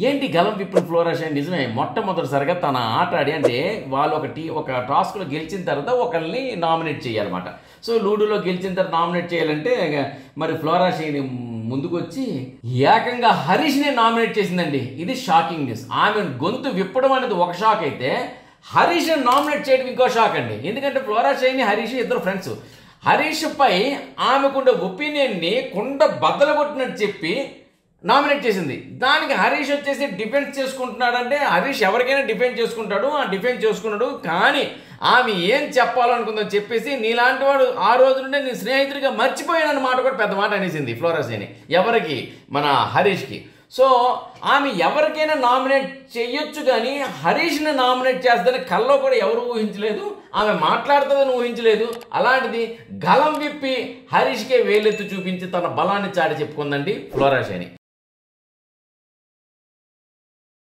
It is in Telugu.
ఏంటి గలం విప్పుడు ఫ్లోరా షైని నిజమే మొట్టమొదటిసారిగా తన ఆట ఆడి అంటే వాళ్ళు ఒక టాస్క్లో గెలిచిన తర్వాత ఒకరిని నామినేట్ చేయాలన్నమాట. సో లూడోలో గెలిచిన తర్వాత నామినేట్ చేయాలంటే మరి ఫ్లోరా షైని ముందుకు వచ్చి ఏకంగా హరీష్ని నామినేట్ చేసిందండి. ఇది షాకింగ్ న్యూస్. ఆమె గొంతు విప్పడం అనేది ఒక షాక్ అయితే హరీష్ని నామినేట్ చేయడం ఇంకో షాక్ అండి. ఎందుకంటే ఫ్లోరా షైని హరీష్ ఇద్దరు ఫ్రెండ్స్. హరీష్ పై ఆమెకుండే ఒపీనియన్ని కుండ బద్దలు కొట్టినట్టు చెప్పి నామినేట్ చేసింది. దానికి హరీష్ వచ్చేసి డిఫెన్స్ చేసుకుంటున్నాడంటే హరీష్ ఎవరికైనా డిఫెన్స్ చేసుకుంటాడు, ఆ డిఫెన్స్ చేసుకున్నాడు. కానీ ఆమె ఏం చెప్పాలనుకుందో చెప్పేసి నీలాంటి వాడు ఆ రోజు నుండే నీ స్నేహితుడిగా మర్చిపోయానన్న మాట కూడా పెద్ద మాట అనేసింది ఫ్లోరా షైని. ఎవరికి? మన హరీష్కి. సో ఆమె ఎవరికైనా నామినేట్ చేయొచ్చు కానీ హరీష్ని నామినేట్ చేస్తుందని కల్లో కూడా ఎవరు ఊహించలేదు. ఆమె మాట్లాడుతుందని ఊహించలేదు. అలాంటిది గలం విప్పి హరీష్కే వేలెత్తి చూపించి తన బలాన్ని చాటి చెప్పుకుందండి ఫ్లోరా షైని.